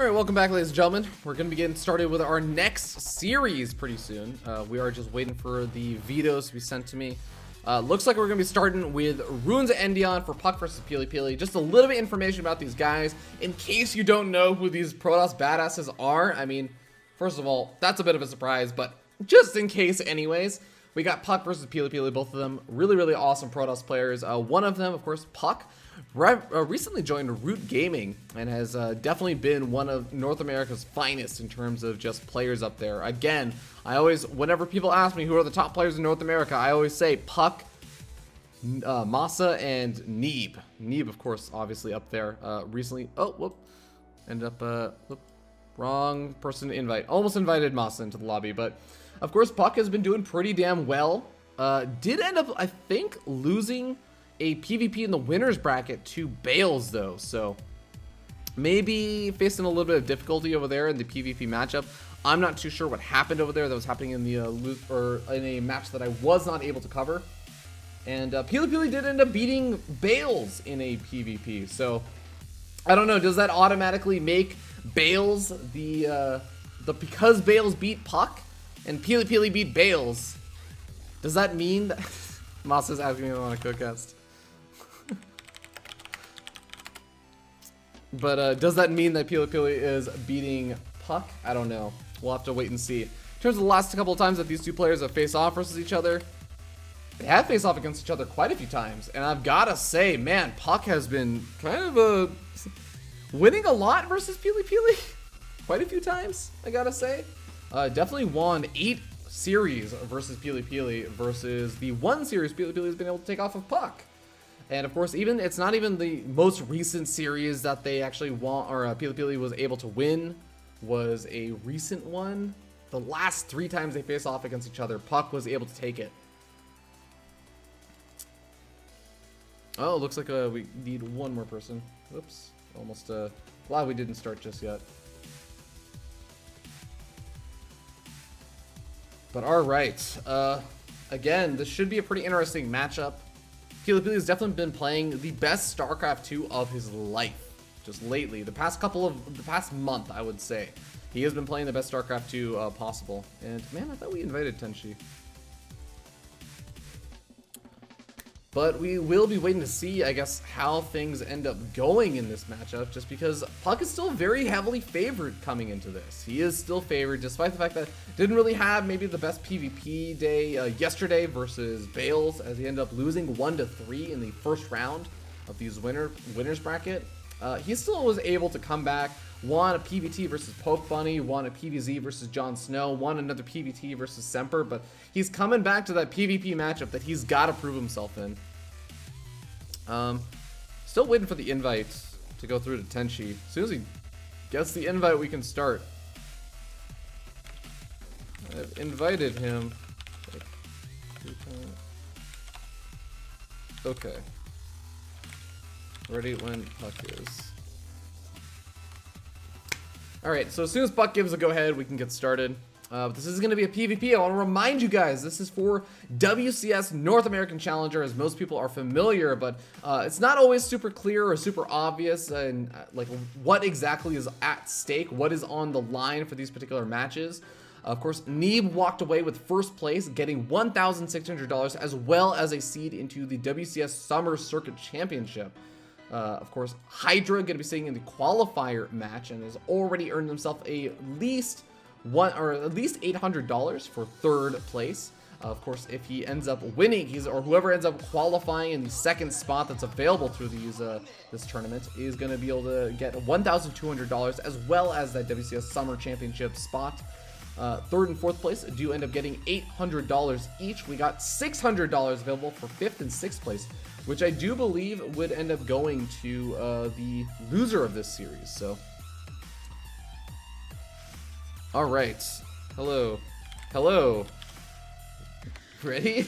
Alright, welcome back, ladies and gentlemen. We're going to be getting started with our next series pretty soon. We are just waiting for the vetoes to be sent to me. Looks like we're going to be starting with Runes of Endion for puCK versus PiLiPiLi. Just a little bit of information about these guys, in case you don't know who these Protoss badasses are. I mean, first of all, that's a bit of a surprise, but just in case anyways. We got puCK versus PiLiPiLi, both of them really awesome Protoss players. One of them, of course, puCK, recently joined Root Gaming and has definitely been one of North America's finest in terms of just players up there. Again, whenever people ask me who are the top players in North America, I always say puCK, Masa, and Neeb. Neeb, of course, obviously up there recently. Oh, whoop. Ended up, wrong person to invite. Almost invited Masa into the lobby, but of course, puCK has been doing pretty damn well. Did end up, I think, losing a PvP in the winners bracket to Bales, though. So maybe facing a little bit of difficulty over there in the PvP matchup. I'm not too sure what happened over there. That was happening in the in a match that I was not able to cover. And PiLiPiLi did end up beating Bales in a PvP. So I don't know. Does that automatically make Bales because Bales beat puCK? And PiLiPiLi beat Bales. Does that mean that Masa's asking me if I want a cookcast? But does that mean that PiLiPiLi is beating puCK? I don't know. We'll have to wait and see. In terms of the last couple of times that these two players have faced off versus each other, they have faced off against each other quite a few times. And I've got to say, man, puCK has been kind of winning a lot versus PiLiPiLi. Quite a few times, I gotta say. Definitely won 8 series versus PiLiPiLi versus the 1 series PiLiPiLi has been able to take off of puCK. And of course, it's not even the most recent series that they actually won, or PiLiPiLi was able to win, was a recent one. The last 3 times they faced off against each other, puCK was able to take it. Oh, looks like we need one more person. Oops, almost glad we didn't start just yet. But alright, again, this should be a pretty interesting matchup. PiLiPiLi has definitely been playing the best StarCraft 2 of his life, just lately. The past month, I would say. He has been playing the best StarCraft 2 possible. And man, I thought we invited Tenshi. But we will be waiting to see, I guess, how things end up going in this matchup, just because puCK is still very heavily favored coming into this. He is still favored, despite the fact that didn't really have maybe the best PvP day yesterday versus Bales, as he ended up losing 1-3 in the first round of these winners bracket. He still was able to come back, won a PvT versus Poke Bunny, won a PvZ versus Jon Snow, won another PvT versus Semper, but he's coming back to that PvP matchup that he's got to prove himself in. Still waiting for the invite to go through to Tenshi. As soon as he gets the invite, we can start. I've invited him. Okay. Ready when puCK is. Alright, so as soon as puCK gives a go ahead, we can get started. This is going to be a PvP. I want to remind you guys, this is for WCS North American Challenger, as most people are familiar, but it's not always super clear or super obvious and like what exactly is at stake, what is on the line for these particular matches. Of course, Neeb walked away with first place, getting $1,600 as well as a seed into the WCS Summer Circuit Championship. Of course, Hydra going to be sitting in the qualifier match and has already earned himself at least $800 for third place. Of course, if he ends up winning, or whoever ends up qualifying in the second spot that's available through this tournament is going to be able to get $1,200 as well as that WCS Summer Championship spot. Third and fourth place do end up getting $800 each. We got $600 available for fifth and sixth place, which I do believe would end up going to the loser of this series. So, all right, hello, ready?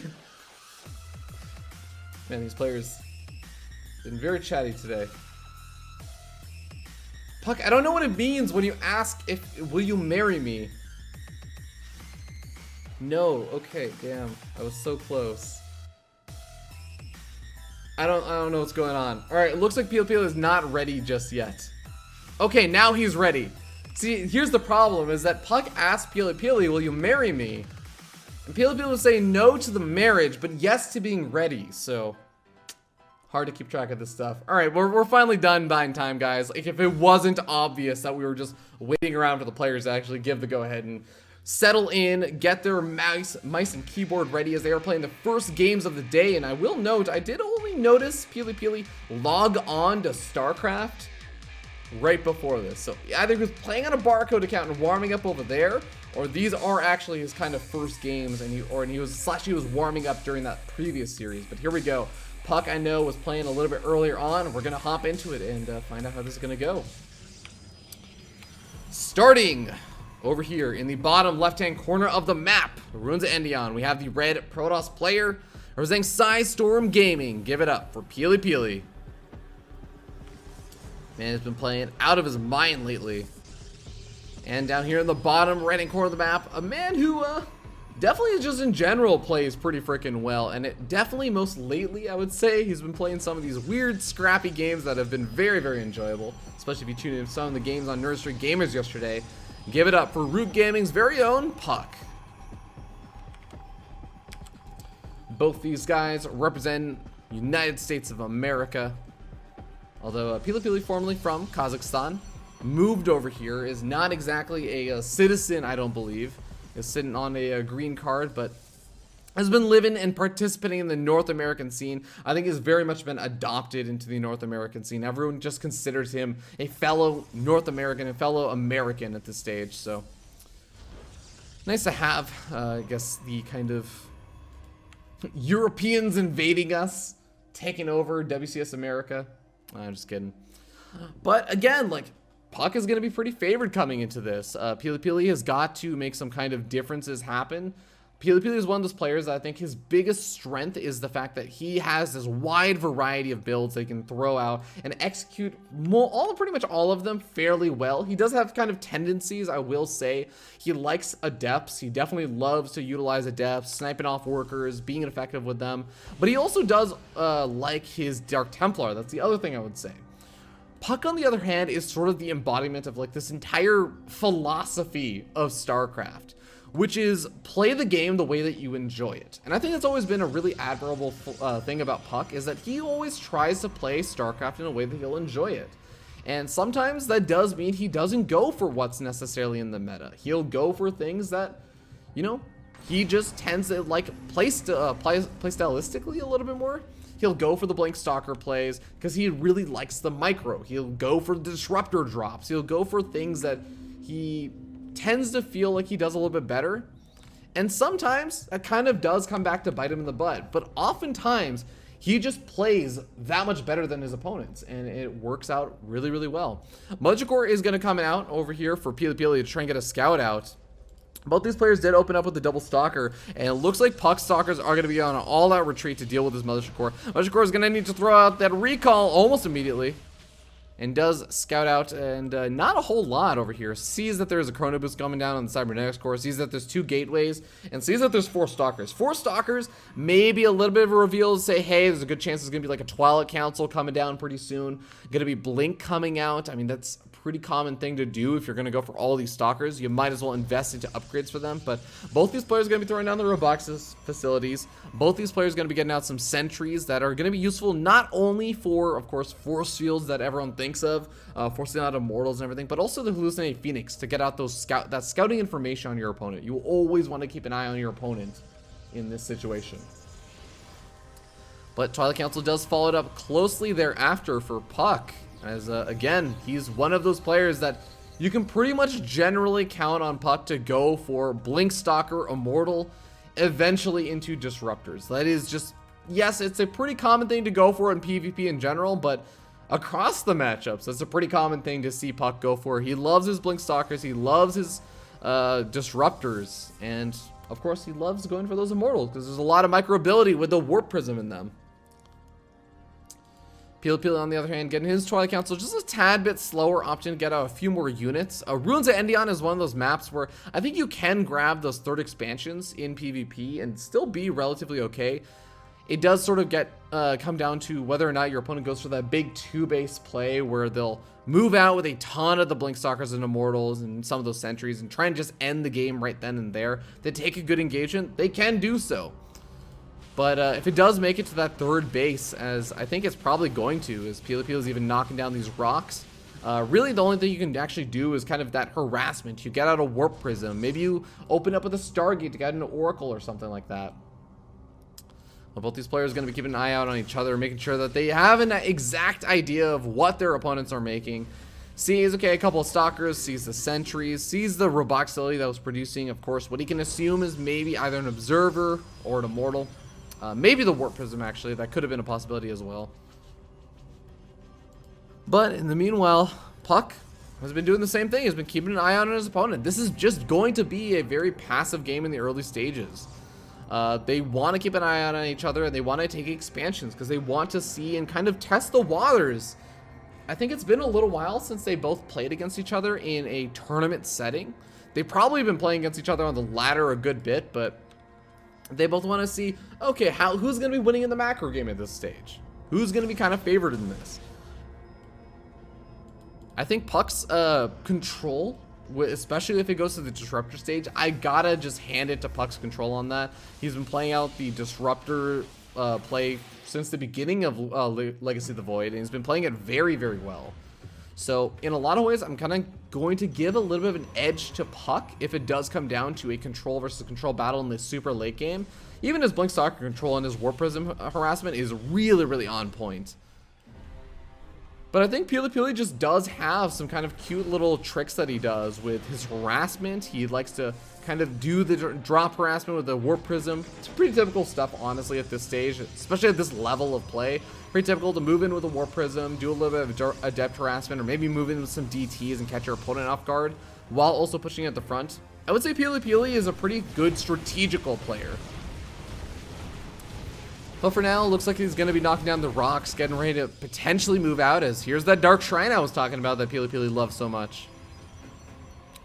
Man, these players been very chatty today. puCK, I don't know what it means when you ask will you marry me? No, okay, damn, I was so close. I don't know what's going on. All right, it looks like PiLiPiLi is not ready just yet. Okay, now he's ready. See, here's the problem, is that puCK asked PiLiPiLi, will you marry me? And PiLiPiLi was saying no to the marriage, but yes to being ready, so hard to keep track of this stuff. All right, we're finally done buying time, guys. Like, if it wasn't obvious that we were just waiting around for the players to actually give the go-ahead and settle in, get their mice and keyboard ready as they are playing the first games of the day. And I will note, I did only notice PiLiPiLi log on to StarCraft right before this. So either he was playing on a barcode account and warming up over there, or these are actually his kind of first games, and he was warming up during that previous series. But here we go. puCK, I know, was playing a little bit earlier on. We're gonna hop into it and find out how this is gonna go. Starting over here in the bottom left-hand corner of the map, Runes of Endion, we have the red Protoss player representing Storm Gaming. Give it up for PiLiPiLi. Man has been playing out of his mind lately. And down here in the bottom right-hand corner of the map, a man who definitely just in general plays pretty freaking well. And it definitely most lately, I would say, he's been playing some of these weird, scrappy games that have been very, very enjoyable. Especially if you tuned in some of the games on Nerd Street Gamers yesterday. Give it up for Root Gaming's very own puCK. Both these guys represent United States of America. Although PiLiPiLi, formerly from Kazakhstan, moved over here, is not exactly a citizen, I don't believe. Is sitting on a green card, but has been living and participating in the North American scene. I think has very much been adopted into the North American scene. Everyone just considers him a fellow North American, a fellow American at this stage. So nice to have, I guess, the kind of Europeans invading us, taking over WCS America. I'm just kidding. But again, like, puCK is going to be pretty favored coming into this. PiLiPiLi has got to make some kind of differences happen. PiLiPiLi is one of those players that I think his biggest strength is the fact that he has this wide variety of builds that he can throw out and execute pretty much all of them fairly well. He does have kind of tendencies, I will say. He likes adepts. He definitely loves to utilize adepts, sniping off workers, being effective with them. But he also does like his Dark Templar. That's the other thing I would say. puCK, on the other hand, is sort of the embodiment of like this entire philosophy of StarCraft, which is play the game the way that you enjoy it. And I think that's always been a really admirable thing about puCK, is that he always tries to play StarCraft in a way that he'll enjoy it. And sometimes that does mean he doesn't go for what's necessarily in the meta. He'll go for things that, you know, he just tends to like play stylistically a little bit more. He'll go for the Blink Stalker plays because he really likes the micro. He'll go for disruptor drops. He'll go for things that he tends to feel like he does a little bit better. And sometimes that kind of does come back to bite him in the butt. But oftentimes he just plays that much better than his opponents, and it works out really, really well. Mudgecore is going to come out over here for PiLiPiLi to try and get a scout out. Both these players did open up with the double stalker, and it looks like puCK stalkers are going to be on an all-out retreat to deal with this Mudgecore. Mudgecore is going to need to throw out that recall almost immediately, and does scout out, and not a whole lot over here. Sees that there's a chrono boost coming down on the cybernetics core, sees that there's 2 gateways, and sees that there's 4 stalkers. 4 stalkers, maybe a little bit of a reveal to say, hey, there's a good chance there's going to be like a Twilight Council coming down pretty soon. Going to be Blink coming out. I mean, that's a pretty common thing to do if you're going to go for all these stalkers. You might as well invest into upgrades for them. But both these players are going to be throwing down the Roboxes facilities. Both these players are going to be getting out some sentries that are going to be useful not only for, of course, force fields that everyone thinks of, forcing out immortals and everything, but also the Hallucinate Phoenix to get out those that scouting information on your opponent. You always want to keep an eye on your opponent in this situation. But Twilight Council does follow it up closely thereafter for puCK, as again, he's one of those players that you can pretty much generally count on puCK to go for Blink Stalker, Immortal, eventually into Disruptors. That is just, yes, it's a pretty common thing to go for in PvP in general, but across the matchups, that's a pretty common thing to see puCK go for. He loves his Blink Stalkers, he loves his Disruptors, and of course he loves going for those Immortals because there's a lot of micro ability with the Warp Prism in them. PiLiPiLi, on the other hand, getting his Twilight Council just a tad bit slower, opting to get out a few more units. Runes of Endion is one of those maps where I think you can grab those 3rd expansions in PvP and still be relatively okay. It does sort of get come down to whether or not your opponent goes for that big 2-base play where they'll move out with a ton of the Blink Stalkers and Immortals and some of those sentries and try and just end the game right then and there. They take a good engagement, they can do so. But if it does make it to that 3rd base, as I think it's probably going to, as PiLiPiLi is even knocking down these rocks, really the only thing you can actually do is kind of that harassment. You get out a Warp Prism, maybe you open up with a Stargate to get an Oracle or something like that. Well, both these players are going to be keeping an eye out on each other, making sure that they have an exact idea of what their opponents are making. Sees, okay, a couple of Stalkers, sees the Sentries, sees the Roboxility that was producing, of course, what he can assume is maybe either an Observer or an Immortal. Maybe the Warp Prism, actually. That could have been a possibility as well. But in the meanwhile, puCK has been doing the same thing. He's been keeping an eye on his opponent. This is just going to be a very passive game in the early stages. They want to keep an eye out on each other, and they want to take expansions because they want to see and kind of test the waters. I think it's been a little while since they both played against each other in a tournament setting. They've probably been playing against each other on the ladder a good bit, but they both want to see, okay, who's going to be winning in the macro game at this stage? Who's going to be kind of favored in this? I think puCK's control, especially if it goes to the Disruptor stage, I gotta just hand it to puCK's control on that. He's been playing out the Disruptor play since the beginning of Legacy of the Void, and he's been playing it very, very well. So in a lot of ways, I'm kind of going to give a little bit of an edge to puCK if it does come down to a control versus control battle in the super late game. Even his Blink Stalker control and his Warp Prism harassment is really, really on point. But I think PiLiPiLi just does have some kind of cute little tricks that he does with his harassment. He likes to kind of do the drop harassment with the Warp Prism. It's pretty typical stuff, honestly, at this stage, especially at this level of play. Pretty typical to move in with a Warp Prism, do a little bit of adept harassment, or maybe move in with some DTs and catch your opponent off guard while also pushing at the front. I would say PiLiPiLi is a pretty good strategical player. But for now, it looks like he's going to be knocking down the rocks, getting ready to potentially move out, as here's that Dark Shrine I was talking about that PiLiPiLi loves so much.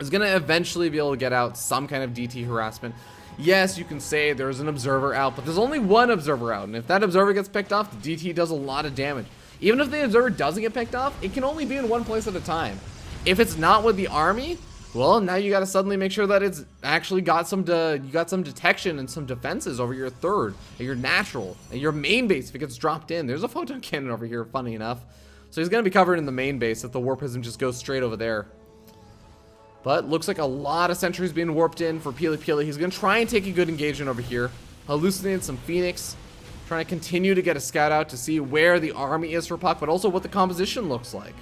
He's going to eventually be able to get out some kind of DT harassment. Yes, you can say there's an Observer out, but there's only one Observer out, and if that Observer gets picked off, the DT does a lot of damage. Even if the Observer doesn't get picked off, it can only be in one place at a time. If it's not with the army, well, now you got to suddenly make sure that it's actually got some detection and some defenses over your 3rd, and your natural, and your main base if it gets dropped in. There's a photon cannon over here, funny enough. So he's going to be covered in the main base if the Warp Prism just goes straight over there. But looks like a lot of sentries being warped in for PiLiPiLi. He's going to try and take a good engagement over here. Hallucinated some Phoenix. Trying to continue to get a scout out to see where the army is for puCK, but also what the composition looks like.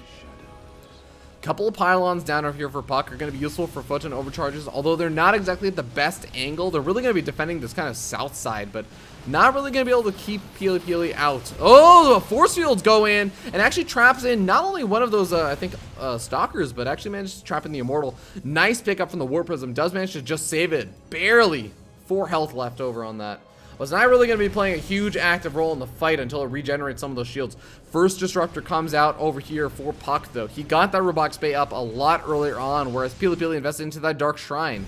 Couple of pylons down over here for puCK are going to be useful for photon overcharges, although they're not exactly at the best angle. They're really going to be defending this kind of south side, but not really going to be able to keep PiLiPiLi out. Oh, the force fields go in and actually traps in not only one of those, I think, Stalkers, but actually manages to trap in the Immortal. Nice pickup from the Warp Prism. Does manage to just save it. Barely. 4 health left over on that. Was not really going to be playing a huge active role in the fight until it regenerates some of those shields. First Disruptor comes out over here for puCK, though. He got that Robox Bay up a lot earlier on, whereas PiLiPiLi invested into that Dark Shrine.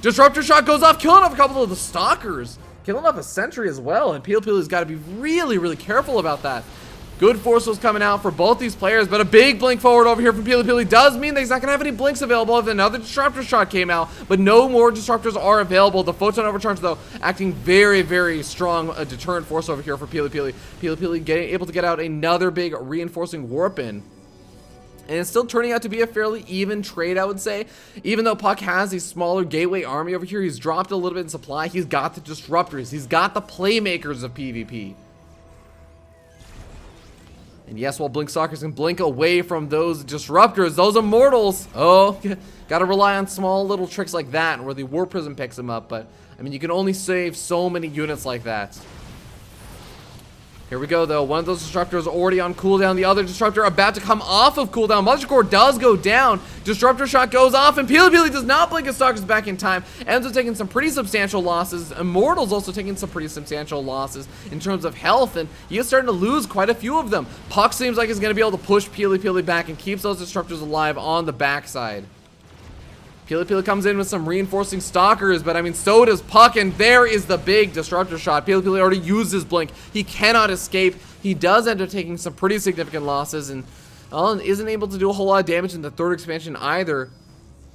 Disruptor shot goes off, killing off a couple of the Stalkers. Killing off a Sentry as well, and PiLiPiLi's got to be really, really careful about that. Good force was coming out for both these players, but a big blink forward over here from PiLiPiLi does mean that he's not going to have any blinks available if another Disruptor shot came out, but no more Disruptors are available. The Photon Overcharge, though, acting very, very strong deterrent force over here for PiLiPiLi. PiLiPiLi able to get out another big reinforcing warp in. And it's still turning out to be a fairly even trade, I would say. Even though puCK has a smaller gateway army over here, he's dropped a little bit in supply. He's got the Disruptors. He's got the playmakers of PvP. And yes, while Blink Stalkers can blink away from those Disruptors, those Immortals, oh, gotta rely on small little tricks like that where the Warp Prism picks them up. But, I mean, you can only save so many units like that. Here we go, though. One of those Disruptors already on cooldown. The other Disruptor about to come off of cooldown. Mother Core does go down. Disruptor shot goes off, and PiLiPiLi does not blink his Stalkers back in time. Ends up taking some pretty substantial losses. Immortals also taking some pretty substantial losses in terms of health, and he is starting to lose quite a few of them. puCK seems like he's going to be able to push PiLiPiLi back and keeps those Disruptors alive on the backside. PiLiPiLi comes in with some reinforcing stalkers, but I mean, so does puCK, and there is the big disruptor shot. PiLiPiLi already used his blink. He cannot escape. He does end up taking some pretty significant losses, and isn't able to do a whole lot of damage in the third expansion either.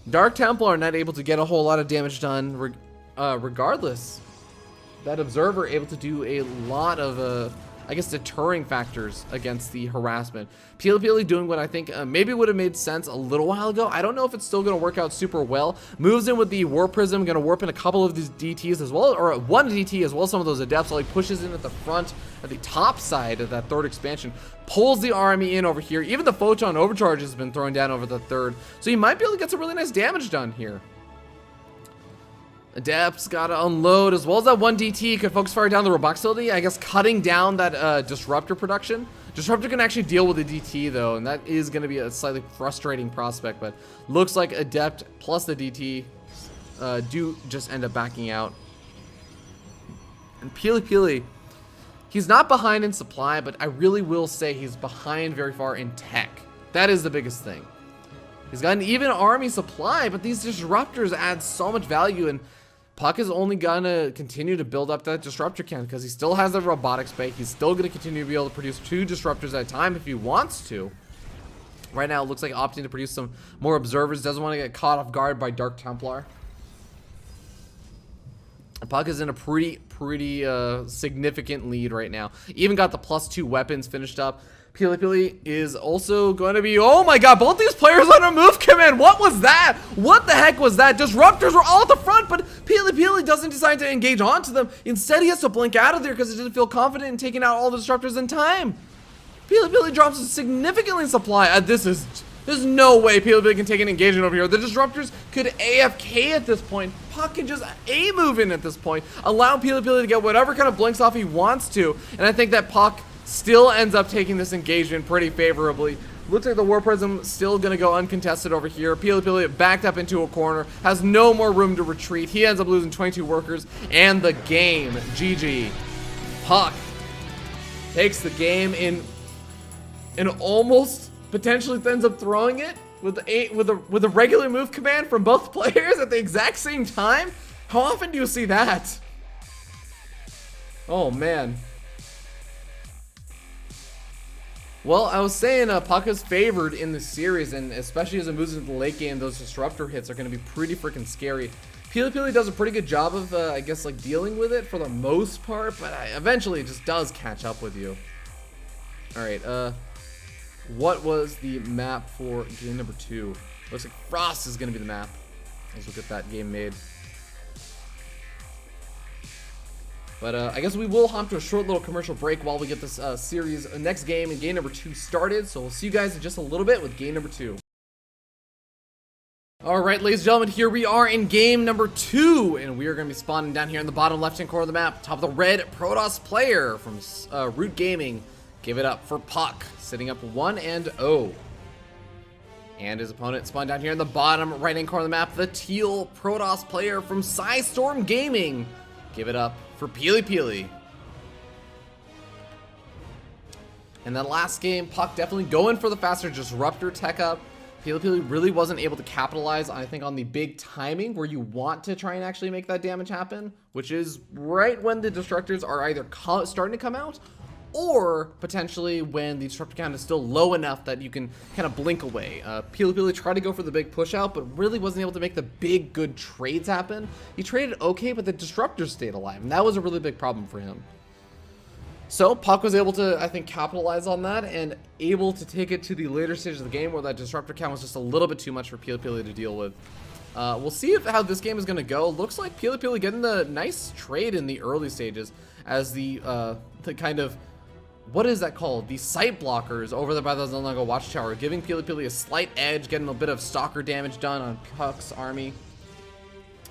Dark Templar not able to get a whole lot of damage done regardless. That Observer able to do a lot of, I guess, deterring factors against the harassment. PiLiPiLi doing what I think maybe would have made sense a little while ago. I don't know if it's still going to work out super well. Moves in with the Warp Prism, going to warp in a couple of these DTs as well, or one DT as well as some of those Adepts, while he pushes in at the front, at the top side of that third expansion. Pulls the army in over here. Even the Photon Overcharge has been thrown down over the third. So you might be able to get some really nice damage done here. Adepts gotta unload, as well as that one DT could focus fire down the robot facility, I guess cutting down that Disruptor production. Disruptor can actually deal with the DT though, and that is gonna be a slightly frustrating prospect, but looks like Adept plus the DT do just end up backing out. And PiLiPiLi, he's not behind in supply, but I really will say he's behind very far in tech. That is the biggest thing. He's got an even army supply, but these disruptors add so much value, and puCK is only gonna continue to build up that disruptor count because he still has the robotics bank. He's still gonna continue to be able to produce 2 disruptors at a time if he wants to. Right now, it looks like opting to produce some more observers. Doesn't want to get caught off guard by Dark Templar. puCK is in a pretty significant lead right now. Even got the +2 weapons finished up. PiLiPiLi is also going to be, oh my god, both these players on a move command. What was that? What the heck was that? Disruptors were all at the front, but PiLiPiLi doesn't decide to engage onto them. Instead, he has to blink out of there because he doesn't feel confident in taking out all the disruptors in time. PiLiPiLi drops significantly in supply. There's no way PiLiPiLi can take an engagement over here. The disruptors could AFK at this point. puCK can just A-move in at this point, allow PiLiPiLi to get whatever kind of blinks off he wants to, and I think that puCK still ends up taking this engagement pretty favorably. Looks like the War Prism still gonna go uncontested over here. PiLiPiLi backed up into a corner, has no more room to retreat. He ends up losing 22 workers and the game. GG. puCK takes the game in and almost potentially ends up throwing it with a regular move command from both players at the exact same time. How often do you see that? Oh man. Well, I was saying puCK is favored in this series, and especially as it moves into the late game, those disruptor hits are going to be pretty freaking scary. PiLiPiLi does a pretty good job of, I guess, like dealing with it for the most part, but eventually it just does catch up with you. All right, what was the map for game number 2? Looks like Frost is going to be the map. Let's look at that game made. But I guess we will hop to a short little commercial break while we get this series next game and game number 2 started. So we'll see you guys in just a little bit with game number 2. Alright, ladies and gentlemen, here we are in game number 2, and we are going to be spawning down here in the bottom left-hand corner of the map, top of the red Protoss player from Root Gaming. Give it up for puCK, sitting up 1-0. And his opponent spawned down here in the bottom right-hand corner of the map, the teal Protoss player from Storm Gaming. Give it up for PiLiPiLi. In that last game, puCK definitely going for the faster disruptor tech up. PiLiPiLi really wasn't able to capitalize, I think, on the big timing where you want to try and actually make that damage happen, which is right when the destructors are either starting to come out, or potentially when the disruptor count is still low enough that you can kind of blink away. PiLiPiLi tried to go for the big push out, but really wasn't able to make the big good trades happen. He traded okay, but the disruptors stayed alive, and that was a really big problem for him. So puCK was able to, I think, capitalize on that and able to take it to the later stages of the game where that disruptor count was just a little bit too much for PiLiPiLi to deal with. We'll see how this game is going to go. Looks like PiLiPiLi getting the nice trade in the early stages as the kind of, what is that called? The sight blockers over there by the Zelnaga Watchtower, giving PiLiPiLi a slight edge, getting a bit of stalker damage done on puCK's army.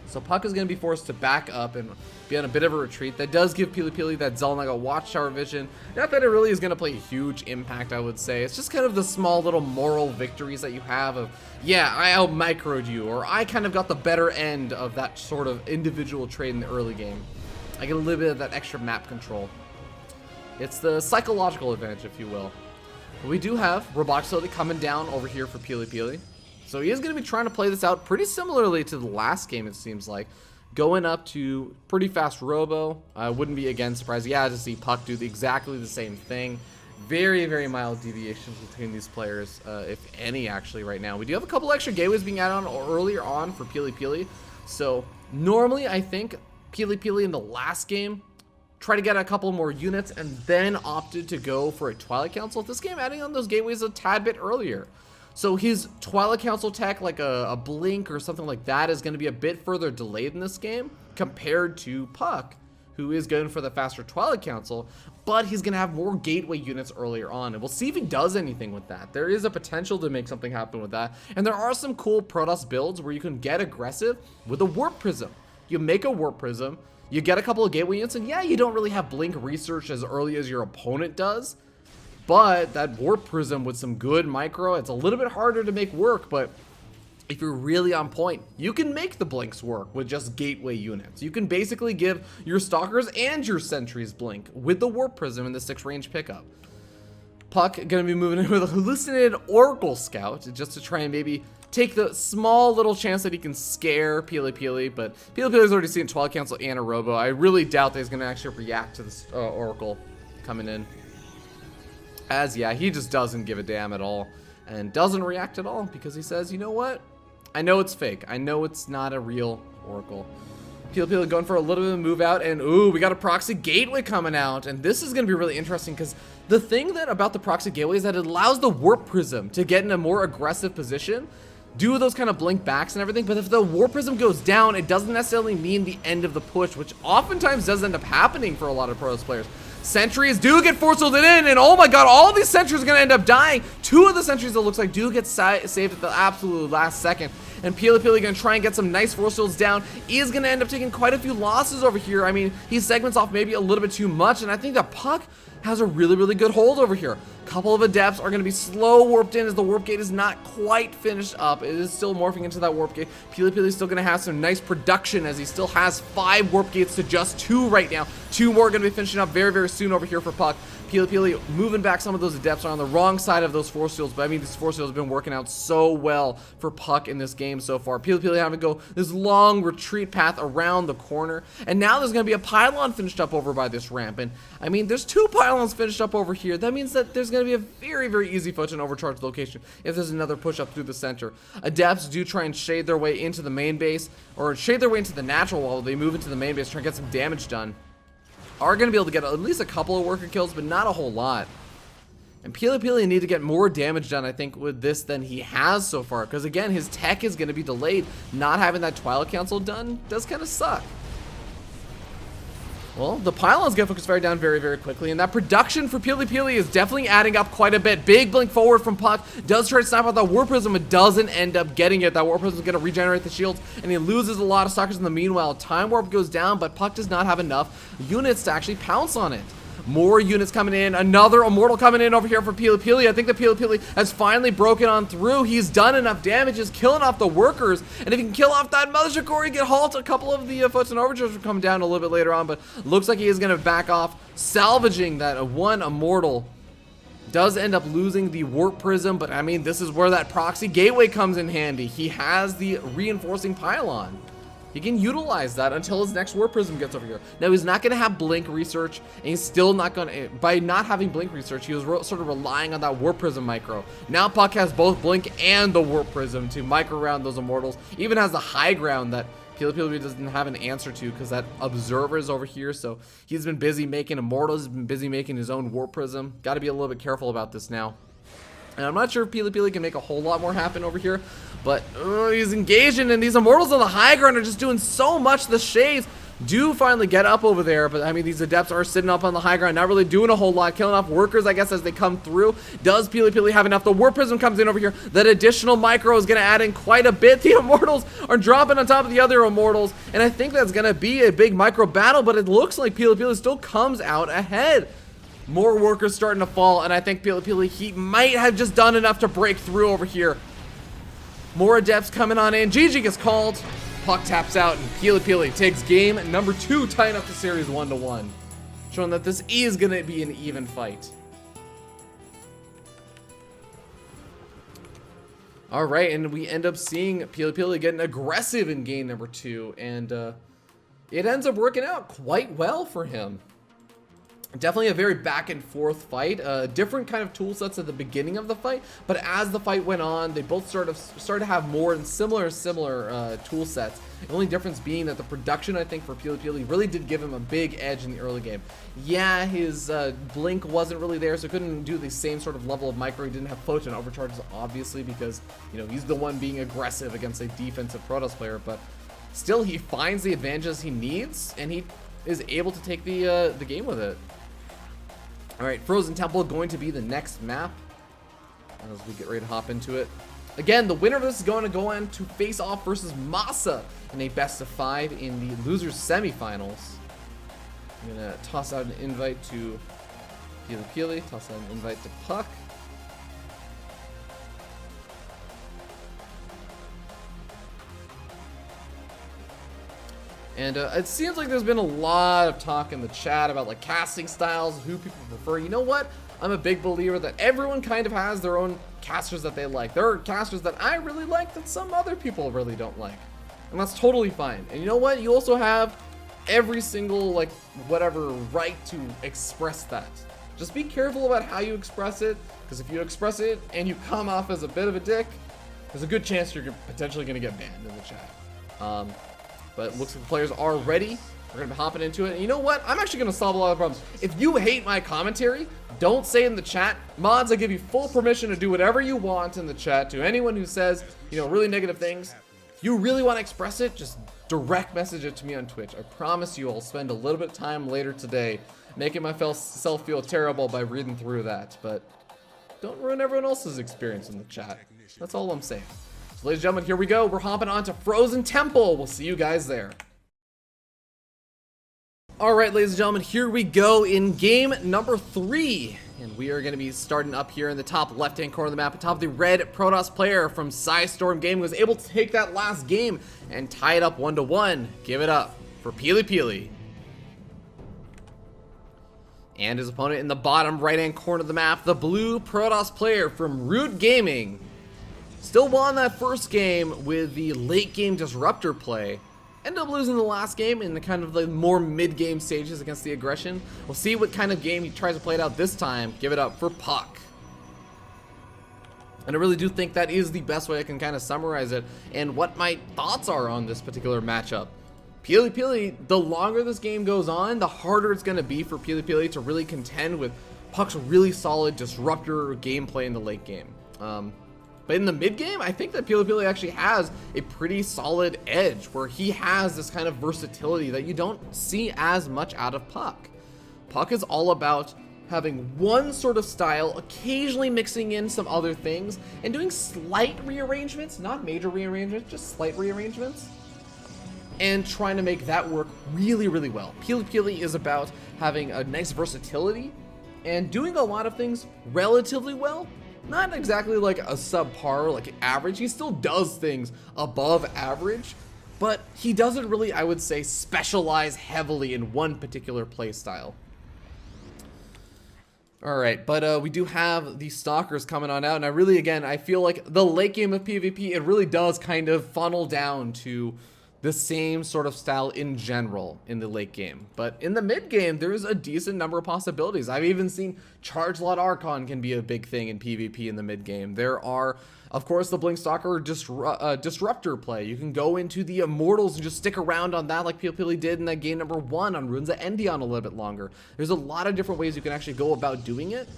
So puCK is going to be forced to back up and be on a bit of a retreat. That does give PiLiPiLi that Zelnaga Watchtower vision. Not that it really is going to play a huge impact, I would say. It's just kind of the small little moral victories that you have of, yeah, I out-microed you, or I kind of got the better end of that sort of individual trade in the early game. I get a little bit of that extra map control. It's the psychological advantage, if you will. But we do have robotic facility coming down over here for PiLiPiLi. So he is going to be trying to play this out pretty similarly to the last game, it seems like. Going up to pretty fast robo. I wouldn't be, again, surprised, to see puCK do exactly the same thing. Very, very mild deviations between these players, if any, actually, right now. We do have a couple extra gateways being added on earlier on for PiLiPiLi. So normally, I think PiLiPiLi in the last game try to get a couple more units and then opted to go for a Twilight Council. This game adding on those gateways a tad bit earlier. So his Twilight Council tech, like a blink or something like that, is going to be a bit further delayed in this game compared to puCK, who is going for the faster Twilight Council, but he's going to have more gateway units earlier on, and we'll see if he does anything with that. There is a potential to make something happen with that, and there are some cool Protoss builds where you can get aggressive with a Warp Prism. You make a Warp Prism, you get a couple of gateway units, and yeah, you don't really have blink research as early as your opponent does, but that Warp Prism with some good micro, it's a little bit harder to make work, but if you're really on point, you can make the blinks work with just gateway units. You can basically give your stalkers and your sentries blink with the Warp Prism and the 6-range pickup. puCK gonna be moving in with a hallucinated Oracle Scout just to try and maybe take the small little chance that he can scare PiLiPiLi, but PiLiPiLi's already seen Twilight Council and a Robo. I really doubt that he's gonna actually react to this Oracle coming in. As, yeah, he just doesn't give a damn at all and doesn't react at all because he says, you know what? I know it's fake. I know it's not a real Oracle. PiLiPiLi going for a little bit of a move out, and ooh, we got a proxy gateway coming out, and this is going to be really interesting because the thing that about the proxy gateway is that it allows the Warp Prism to get in a more aggressive position, do those kind of blink backs and everything, but if the Warp Prism goes down, it doesn't necessarily mean the end of the push, which oftentimes does end up happening for a lot of Protoss players. Sentries do get force fielded in, and oh my god, all these sentries are going to end up dying. 2 of the sentries, it looks like, do get saved at the absolute last second. And PiLiPiLi going to try and get some nice force fields down. He is going to end up taking quite a few losses over here. I mean, he segments off maybe a little bit too much, and I think that puCK has a really, really good hold over here. A couple of adepts are going to be slow warped in as the warp gate is not quite finished up. It is still morphing into that warp gate. PiLiPiLi is still going to have some nice production as he still has 5 warp gates to just 2 right now. 2 more going to be finishing up very, very soon over here for puCK. PiLiPiLi moving back some of those adepts are on the wrong side of those force fields, but I mean, these force fields have been working out so well for puCK in this game so far. PiLiPiLi having to go this long retreat path around the corner, and now there's going to be a pylon finished up over by this ramp, and I mean, there's 2 pylons finished up over here. That means that there's going to be a very, very easy photon overcharge location if there's another push up through the center. Adepts do try and shade their way into the main base, or shade their way into the natural wall. They move into the main base, try and get some damage done. Are going to be able to get at least a couple of worker kills, but not a whole lot. And PiLiPiLi need to get more damage done, I think, with this than he has so far. Because, again, his tech is going to be delayed. Not having that Twilight Council done does kind of suck. Well, the pylons get focused fire down very, very quickly, and that production for PiLiPiLi is definitely adding up quite a bit. Big blink forward from puCK, does try to snap out that Warp Prism, but doesn't end up getting it. That Warp Prism is going to regenerate the shields, and he loses a lot of stalkers in the meanwhile. Time Warp goes down, but puCK does not have enough units to actually pounce on it. More units coming in, another Immortal coming in over here for PiLiPiLi. I think that PiLiPiLi has finally broken on through. He's done enough damage, he's killing off the workers, and if he can kill off that Mothership Core, he can halt a couple of the Photon Overcharge will come down a little bit later on, but looks like he is going to back off, salvaging that 1 Immortal. Does end up losing the Warp Prism, but I mean, this is where that Proxy Gateway comes in handy. He has the reinforcing pylon. He can utilize that until his next Warp Prism gets over here. Now, he's not going to have Blink research, and he's still not going to, by not having Blink research, he was sort of relying on that Warp Prism micro. Now, puCK has both Blink and the Warp Prism to micro around those Immortals. Even has the high ground that PiLiPiLi doesn't have an answer to because that Observer is over here, so he's been busy making Immortals, he's been busy making his own Warp Prism. Got to be a little bit careful about this now. And I'm not sure if PiLiPiLi can make a whole lot more happen over here, but he's engaging, and these Immortals on the high ground are just doing so much. The Shades do finally get up over there, but I mean, these Adepts are sitting up on the high ground, not really doing a whole lot, killing off workers, I guess, as they come through. Does PiLiPiLi have enough? The Warp Prism comes in over here. That additional micro is going to add in quite a bit. The Immortals are dropping on top of the other Immortals, and I think that's going to be a big micro battle, but it looks like PiLiPiLi still comes out ahead. More workers starting to fall, and I think PiLiPiLi, he might have just done enough to break through over here. More Adepts coming on in. GG gets called. puCK taps out, and PiLiPiLi takes game number 2, tying up the series 1-1. Showing that this is going to be an even fight. All right, and we end up seeing PiLiPiLi getting aggressive in game number 2, and it ends up working out quite well for him. Definitely a very back and forth fight. Different kind of tool sets at the beginning of the fight, but as the fight went on, they both started to have more and similar tool sets. The only difference being that the production, I think, for PiLiPiLi really did give him a big edge in the early game. Yeah, his blink wasn't really there, so couldn't do the same sort of level of micro. He didn't have photon overcharges, obviously, because he's the one being aggressive against a defensive Protoss player. But still, he finds the advantages he needs, and he is able to take the game with it. All right, Frozen Temple going to be the next map as we get ready to hop into it. Again, the winner of this is going to go on to face off versus Masa in a best of 5 in the losers semifinals. I'm gonna toss out an invite to PiLiPiLi, toss out an invite to puCK. And it seems like there's been a lot of talk in the chat about like casting styles, who people prefer. You know what? I'm a big believer that everyone kind of has their own casters that they like. There are casters that I really like that some other people really don't like. And that's totally fine. And you know what? You also have every single like whatever right to express that. Just be careful about how you express it, because if you express it and you come off as a bit of a dick, there's a good chance you're potentially going to get banned in the chat. But it looks like the players are ready. We're going to be hopping into it. And you know what? I'm actually going to solve a lot of problems. If you hate my commentary, don't say it in the chat. Mods, I give you full permission to do whatever you want in the chat. To anyone who says, really negative things, if you really want to express it, just direct message it to me on Twitch. I promise you I'll spend a little bit of time later today making myself feel terrible by reading through that. But don't ruin everyone else's experience in the chat. That's all I'm saying. So, ladies and gentlemen, here we go. We're hopping on to Frozen Temple. We'll see you guys there. All right, ladies and gentlemen, here we go in game number 3. And we are going to be starting up here in the top left-hand corner of the map. Atop the red Protoss player from Storm Gaming was able to take that last game and tie it up 1-1. Give it up for PiLiPiLi. And his opponent in the bottom right-hand corner of the map, the blue Protoss player from Root Gaming. Still won that first game with the late-game disruptor play. Ended up losing the last game in the kind of the more mid-game stages against the aggression. We'll see what kind of game he tries to play it out this time. Give it up for puCK. And I really do think that is the best way I can kind of summarize it and what my thoughts are on this particular matchup. PiLiPiLi, the longer this game goes on, the harder it's going to be for PiLiPiLi to really contend with puCK's really solid disruptor gameplay in the late game. But in the mid game, I think that PiLiPiLi actually has a pretty solid edge where he has this kind of versatility that you don't see as much out of puCK. puCK is all about having one sort of style, occasionally mixing in some other things, and doing slight rearrangements, not major rearrangements, just slight rearrangements, and trying to make that work really, really well. PiLiPiLi is about having a nice versatility and doing a lot of things relatively well. Not exactly like a subpar, like average. He still does things above average, but he doesn't really, I would say, specialize heavily in one particular play style. All right, but we do have the Stalkers coming on out, and I feel like the late game of PvP, it really does kind of funnel down to the same sort of style in general in the late game. But in the mid game, there's a decent number of possibilities. I've even seen Charge Lot Archon can be a big thing in PvP in the mid game. There are, of course, the Blink Stalker disruptor play. You can go into the Immortals and just stick around on that like PiLiPiLi did in that game number 1 on Runes of Endion a little bit longer. There's a lot of different ways you can actually go about doing it.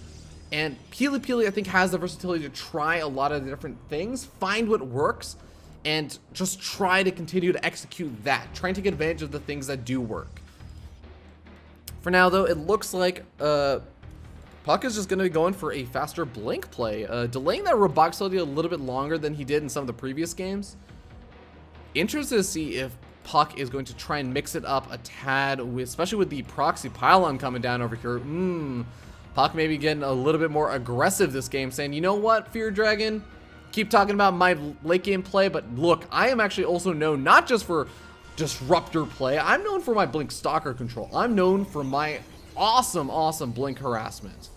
And PiLiPiLi, I think, has the versatility to try a lot of the different things, find what works, and just try to continue to execute that. Try and take advantage of the things that do work. For now, though, it looks like puCK is just going to be going for a faster blink play, delaying that roboxility a little bit longer than he did in some of the previous games. Interested to see if puCK is going to try and mix it up a tad, especially with the proxy pylon coming down over here. puCK may be getting a little bit more aggressive this game, saying, you know what, Fear Dragon? Keep talking about my late game play, but look, I am actually also known not just for disruptor play. I'm known for my Blink Stalker control. I'm known for my awesome blink harassment.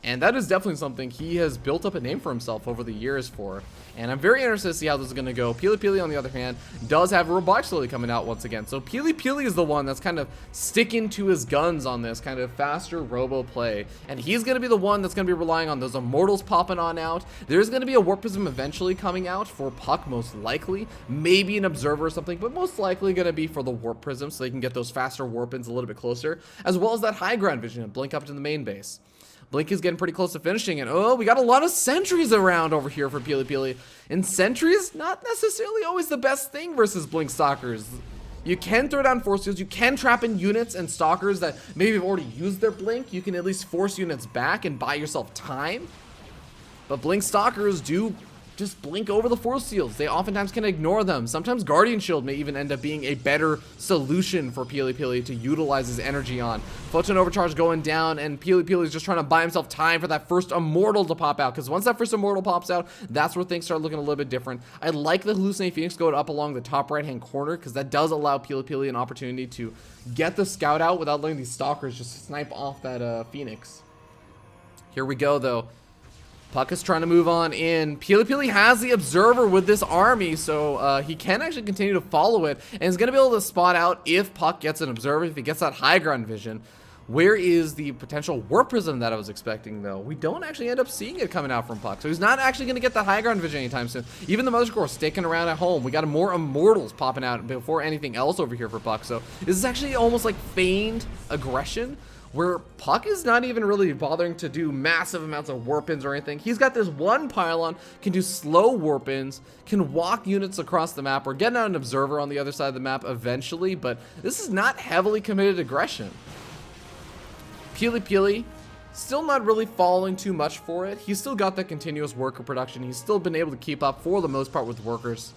And that is definitely something he has built up a name for himself over the years for. And I'm very interested to see how this is going to go. PiLiPiLi, on the other hand, does have a robotics ability coming out once again. So PiLiPiLi is the one that's kind of sticking to his guns on this kind of faster robo play. And he's going to be the one that's going to be relying on those immortals popping on out. There's going to be a warp prism eventually coming out for puCK, most likely. Maybe an observer or something, but most likely going to be for the warp prism so they can get those faster warp ins a little bit closer. As well as that high ground vision and blink up to the main base. Blink is getting pretty close to finishing, and oh, we got a lot of sentries around over here for PiLiPiLi. And sentries, not necessarily always the best thing versus Blink Stalkers. You can throw down force fields, you can trap in units and stalkers that maybe have already used their blink. You can at least force units back and buy yourself time. But Blink Stalkers do just blink over the force fields. They oftentimes can ignore them. Sometimes Guardian Shield may even end up being a better solution for PiLiPiLi to utilize his energy on. Photon Overcharge going down, and PiLiPiLi is just trying to buy himself time for that first immortal to pop out, because once that first immortal pops out, that's where things start looking a little bit different. I like the Hallucinating Phoenix going up along the top right hand corner, because that does allow PiLiPiLi an opportunity to get the scout out without letting these stalkers just snipe off that Phoenix. Here we go though. puCK is trying to move on in. PiLiPiLi has the observer with this army, so he can actually continue to follow it, and is going to be able to spot out if puCK gets an observer, if he gets that high ground vision. Where is the potential warp prism that I was expecting, though? We don't actually end up seeing it coming out from puCK, so he's not actually going to get the high ground vision anytime soon. Even the Mother Core sticking around at home. We got more immortals popping out before anything else over here for puCK, so this is actually almost like feigned aggression, where puCK is not even really bothering to do massive amounts of warp-ins or anything. He's got this one pylon, can do slow warp-ins, can walk units across the map, or get out an observer on the other side of the map eventually, but this is not heavily committed aggression. PiLiPiLi, still not really falling too much for it. He's still got that continuous worker production. He's still been able to keep up for the most part with workers.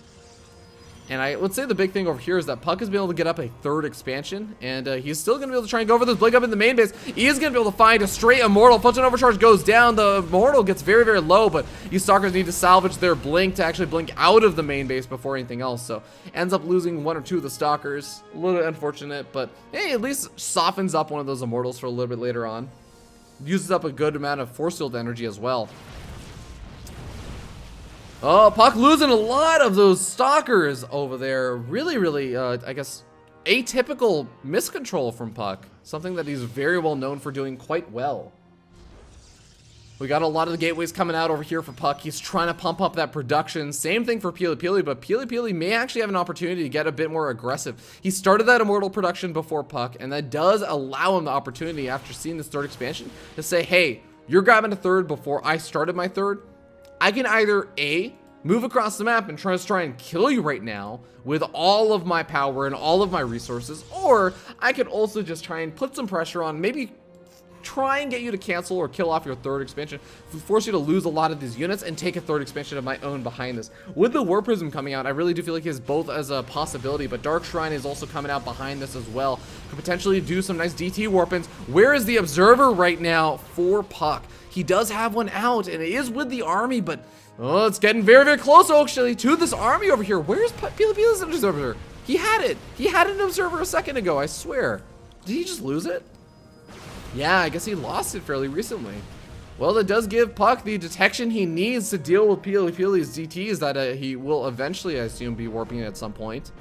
And I would say the big thing over here is that puCK has been able to get up a third expansion, and he's still going to be able to try and go for this blink up in the main base. He is going to be able to find a straight immortal. Photon Overcharge goes down. The immortal gets very, very low, but these stalkers need to salvage their blink to actually blink out of the main base before anything else. So ends up losing one or two of the stalkers. A little unfortunate, but hey, at least softens up one of those immortals for a little bit later on. Uses up a good amount of force field energy as well. Oh, puCK losing a lot of those stalkers over there. Really, really, I guess, atypical miscontrol from puCK. Something that he's very well known for doing quite well. We got a lot of the gateways coming out over here for puCK. He's trying to pump up that production. Same thing for PiLiPiLi, but PiLiPiLi may actually have an opportunity to get a bit more aggressive. He started that immortal production before puCK, and that does allow him the opportunity after seeing this third expansion to say, hey, you're grabbing a third before I started my third. I can either A, move across the map and try and kill you right now with all of my power and all of my resources, or I could also just try and put some pressure on, maybe try and get you to cancel or kill off your third expansion, force you to lose a lot of these units and take a third expansion of my own behind this. With the Warp Prism coming out, I really do feel like he has both as a possibility, but Dark Shrine is also coming out behind this as well. Could potentially do some nice DT warp-ins. Where is the Observer right now for puCK? He does have one out, and it is with the army, but oh, it's getting very, very close actually to this army over here. Where's PiLiPiLi's Observer? He had it. He had an Observer a second ago, I swear. Did he just lose it? Yeah, I guess he lost it fairly recently. Well, that does give puCK the detection he needs to deal with PiLiPiLi's DTs that he will eventually, I assume, be warping it at some point.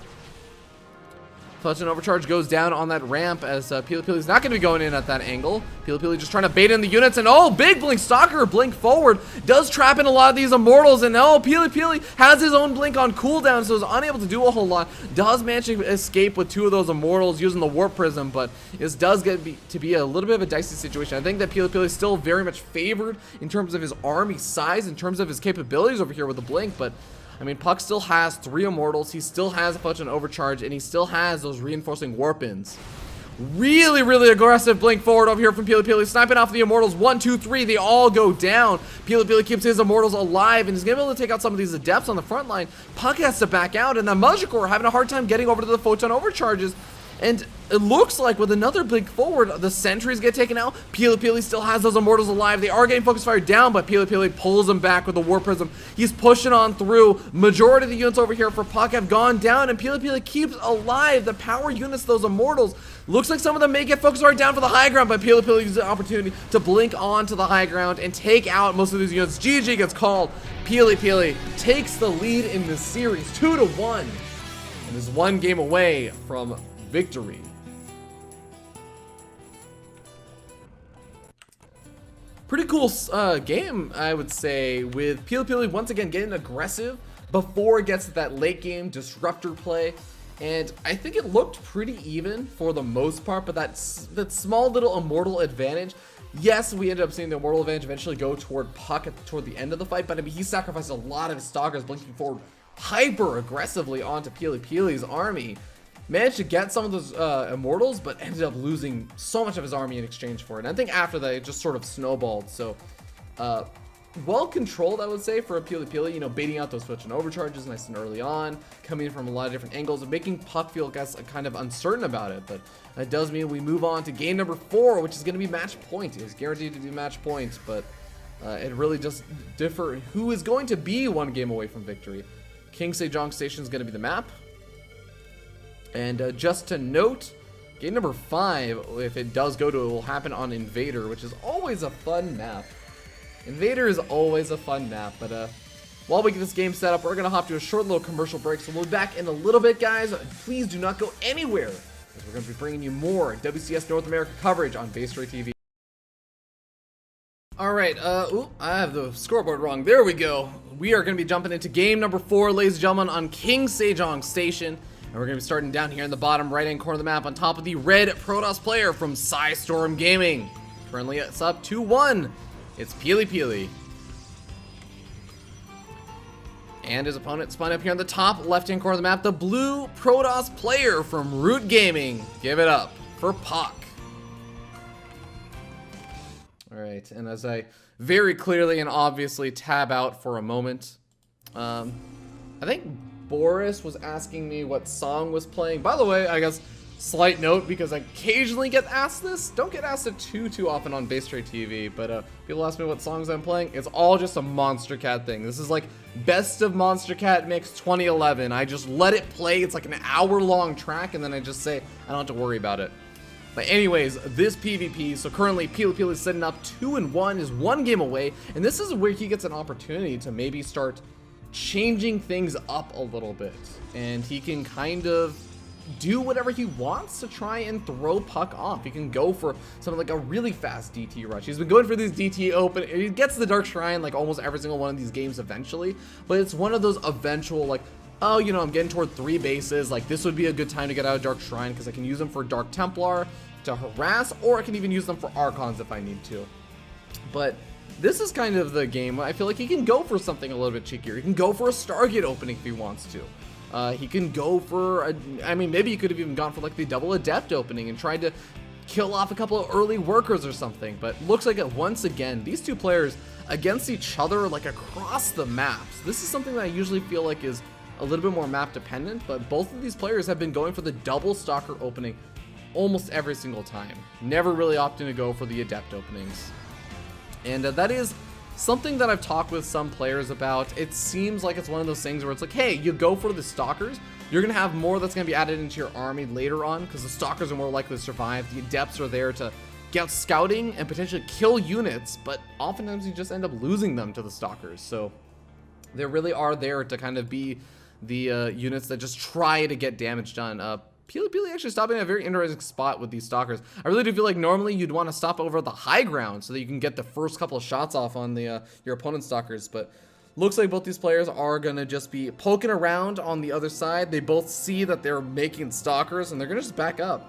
Photon Overcharge goes down on that ramp as PiLiPiLi's not going to be going in at that angle. PiLiPiLi just trying to bait in the units, and oh, big Blink Stalker, blink forward, does trap in a lot of these Immortals, and oh, PiLiPiLi has his own blink on cooldown, so is unable to do a whole lot. Does manage to escape with two of those Immortals using the Warp Prism, but this does get to be a little bit of a dicey situation. I think that PiLiPiLi is still very much favored in terms of his army size, in terms of his capabilities over here with the blink, but I mean, puCK still has 3 Immortals, he still has a Photon Overcharge, and he still has those reinforcing warp-ins. Really, really aggressive blink forward over here from PiLiPiLi, sniping off the Immortals. 1, 2, 3, they all go down. PiLiPiLi keeps his Immortals alive, and he's gonna be able to take out some of these Adepts on the front line. puCK has to back out, and the Mother Core having a hard time getting over to the Photon Overcharges. And it looks like with another big forward, the sentries get taken out. PiLiPiLi still has those immortals alive. They are getting focus fire down, but PiLiPiLi pulls them back with the war prism. He's pushing on through. Majority of the units over here for puCK have gone down, and PiLiPiLi keeps alive the power units, those immortals. Looks like some of them may get focus fire down for the high ground, but PiLiPiLi uses the opportunity to blink onto the high ground and take out most of these units. GG gets called. PiLiPiLi takes the lead in this series, 2-1, and is one game away from victory. Pretty cool game, I would say, with PiLiPiLi once again getting aggressive before it gets to that late game disruptor play. And I think it looked pretty even for the most part, but that small little immortal advantage, yes, we ended up seeing the immortal advantage eventually go toward puCK toward the end of the fight, but I mean, he sacrificed a lot of his stalkers blinking forward hyper aggressively onto PiLiPiLi's army. Managed to get some of those immortals, but ended up losing so much of his army in exchange for it. And I think after that, it just sort of snowballed. So, well controlled, I would say, for a PiLiPiLi, you know, baiting out those switch and overcharges nice and early on, coming in from a lot of different angles, and making puCK feel, I guess, kind of uncertain about it. But that does mean we move on to game number 4, which is going to be match point. It was guaranteed to be match point, but it really just differ who is going to be one game away from victory. King Sejong Station is going to be the map. And just to note, game number 5, if it does go to it, will happen on Invader, which is always a fun map. Invader is always a fun map, but while we get this game set up, we're going to hop to a short little commercial break, so we'll be back in a little bit, guys. Please do not go anywhere, because we're going to be bringing you more WCS North America coverage on BaseTradeTV. Alright, I have the scoreboard wrong. There we go. We are going to be jumping into game number 4, ladies and gentlemen, on King Sejong Station. And we're going to be starting down here in the bottom right-hand corner of the map on top of the red Protoss player from Psystorm Gaming. Currently, it's up 2-1. It's PiLiPiLi. And his opponent spun up here on the top left-hand corner of the map, the blue Protoss player from Root Gaming. Give it up for puCK. Alright, and as I very clearly and obviously tab out for a moment, I think Boris was asking me what song was playing. By the way, I guess slight note, because I occasionally get asked this. Don't get asked it too often on BaseTradeTV, but people ask me what songs I'm playing. It's all just a Monster Cat thing. This is like Best of Monster Cat Mix 2011. I just let it play. It's like an hour-long track, and then I just say I don't have to worry about it. But anyways, this PvP, so currently PiLiPiLi is sitting up 2-1, is one game away, and this is where he gets an opportunity to maybe start changing things up a little bit, and he can kind of do whatever he wants to try and throw puCK off. He can go for something like a really fast DT rush. He's been going for these DT open. He gets the Dark Shrine like almost every single one of these games eventually, but it's one of those eventual like, oh, you know, I'm getting toward 3 bases. Like, this would be a good time to get out of Dark Shrine because I can use them for Dark Templar to harass, or I can even use them for Archons if I need to. But this is kind of the game. I feel like he can go for something a little bit cheekier. He can go for a Stargate opening if he wants to. He can go for, I mean, maybe he could have even gone for like the double Adept opening and tried to kill off a couple of early workers or something. But looks like once again, these two players against each other, like across the maps. This is something that I usually feel like is a little bit more map dependent, but both of these players have been going for the double Stalker opening almost every single time. Never really opting to go for the Adept openings. And that is something that I've talked with some players about. It seems like it's one of those things where it's like, hey, you go for the Stalkers, you're going to have more that's going to be added into your army later on, because the Stalkers are more likely to survive. The Adepts are there to get scouting and potentially kill units, but oftentimes you just end up losing them to the Stalkers. So they really are there to kind of be the units that just try to get damage done. PiLiPiLi actually stopping in a very interesting spot with these Stalkers. I really do feel like normally you'd want to stop over the high ground so that you can get the first couple of shots off on the your opponent's Stalkers, but looks like both these players are going to just be poking around on the other side. They both see that they're making Stalkers, and they're going to just back up.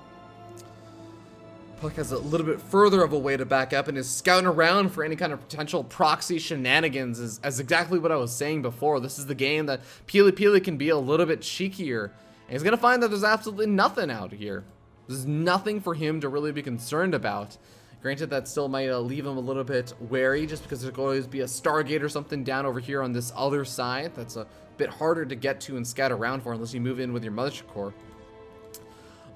puCK has a little bit further of a way to back up and is scouting around for any kind of potential proxy shenanigans, as exactly what I was saying before. This is the game that PiLiPiLi can be a little bit cheekier. And he's going to find that there's absolutely nothing out here. There's nothing for him to really be concerned about. Granted, that still might leave him a little bit wary, just because there's going to always be a Stargate or something down over here on this other side. That's a bit harder to get to and scout around for unless you move in with your Mothership Core.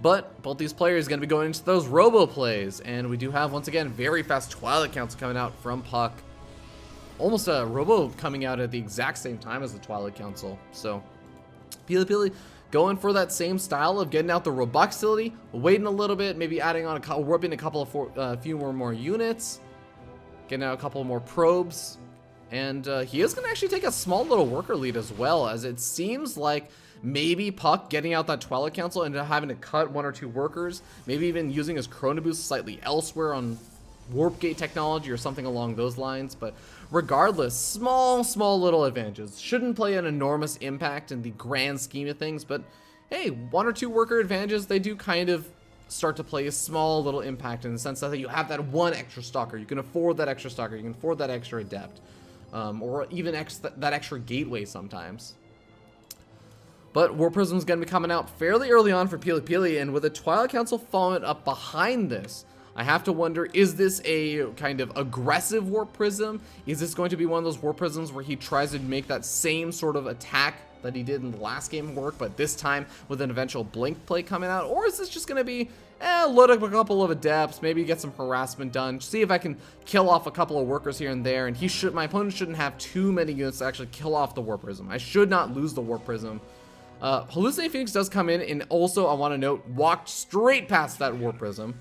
But both these players are going to be going into those robo plays, and we do have, once again, very fast Twilight Council coming out from puCK. Almost a robo coming out at the exact same time as the Twilight Council. So PiLiPiLi going for that same style of getting out the Robuxility, waiting a little bit, maybe adding on warping a couple of few more units, getting out a couple more probes, and he is going to actually take a small little worker lead as well, as it seems like maybe puCK getting out that Twilight Council and having to cut 1 or 2 workers, maybe even using his Chrono Boost slightly elsewhere on Warp Gate technology or something along those lines. But regardless, small little advantages. Shouldn't play an enormous impact in the grand scheme of things, but hey, 1 or 2 worker advantages, they do kind of start to play a small little impact in the sense that you have that 1 extra stalker. You can afford that extra stalker. You can afford that extra adept. Or even that extra gateway sometimes. But Warp Prism's going to be coming out fairly early on for PiLiPiLi, and with the Twilight Council following up behind this, I have to wonder, is this a kind of aggressive Warp Prism? Is this going to be one of those Warp Prisms where he tries to make that same sort of attack that he did in the last game work, but this time with an eventual blink play coming out? Or is this just going to be, load up a couple of adepts, maybe get some harassment done, see if I can kill off a couple of workers here and there, and my opponent shouldn't have too many units to actually kill off the Warp Prism. I should not lose the Warp Prism. Hallucinating Phoenix does come in, and also I want to note, walked straight past that Warp Prism.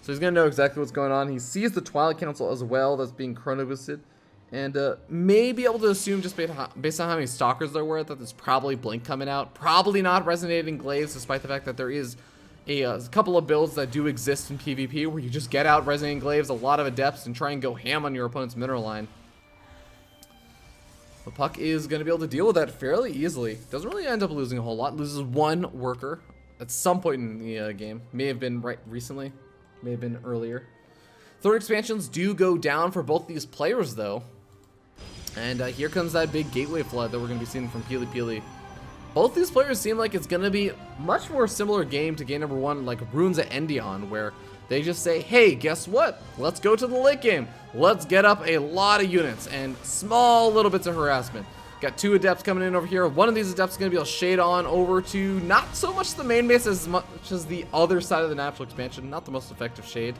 So he's going to know exactly what's going on. He sees the Twilight Council as well that's being chrono boosted. And may be able to assume, just based on how many Stalkers there were, that there's probably Blink coming out. Probably not Resonating Glaives, despite the fact that there is a couple of builds that do exist in PvP where you just get out Resonating Glaives, a lot of Adepts, and try and go ham on your opponent's mineral line. But puCK is going to be able to deal with that fairly easily. Doesn't really end up losing a whole lot. Loses 1 worker at some point in the game. May have been right recently. May have been earlier. 3rd expansions do go down for both these players, though. And here comes that big gateway flood that we're going to be seeing from PiLiPiLi. Both these players seem like it's going to be much more similar game to game number 1, like Runes of Endion, where they just say, hey, guess what? Let's go to the late game. Let's get up a lot of units and small little bits of harassment. Got 2 adepts coming in over here. One of these adepts is going to be able to shade on over to not so much the main base as much as the other side of the natural expansion. Not the most effective shade.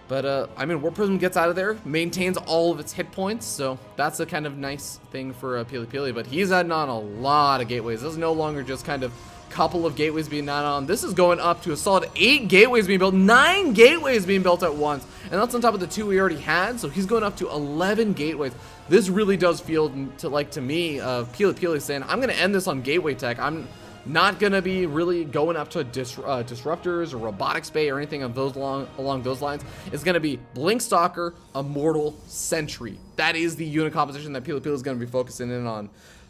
But, I mean, Warp Prism gets out of there, maintains all of its hit points, so that's a kind of nice thing for PiLiPiLi. But he's adding on a lot of gateways. This is no longer just kind of couple of gateways being added on. This is going up to a solid 8 gateways being built, 9 gateways being built at once, and that's on top of the 2 we already had. So he's going up to 11 gateways. This really does feel to me PiLiPiLi saying, I'm going to end this on gateway tech. I'm not going to be really going up to disruptors or robotics bay or anything of those along those lines. It's going to be Blink Stalker, Immortal, Sentry. That is the unit composition that PiLiPiLi is going to be focusing in on.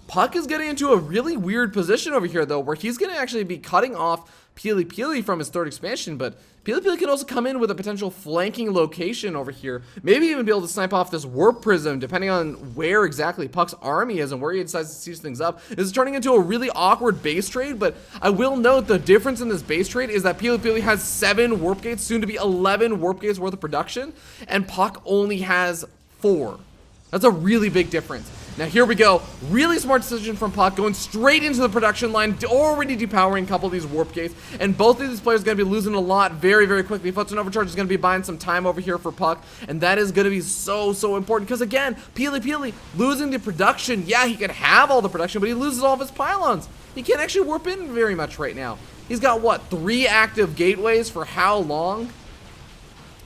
puCK is getting into a really weird position over here, though, where he's going to actually be cutting off PiLiPiLi from his 3rd expansion, but PiLiPiLi can also come in with a potential flanking location over here. Maybe even be able to snipe off this Warp Prism, depending on where exactly puCK's army is and where he decides to siege things up. This is turning into a really awkward base trade, but I will note the difference in this base trade is that PiLiPiLi has 7 Warp Gates, soon to be 11 Warp Gates worth of production, and puCK only has 4. That's a really big difference. Now here we go, really smart decision from puCK, going straight into the production line, already depowering a couple of these Warp Gates, and both of these players are going to be losing a lot very quickly. Futson Overcharge is going to be buying some time over here for puCK, and that is going to be so important, because again, PiLiPiLi losing the production. Yeah, he could have all the production, but he loses all of his pylons. He can't actually warp in very much right now. He's got, what, 3 active gateways for how long?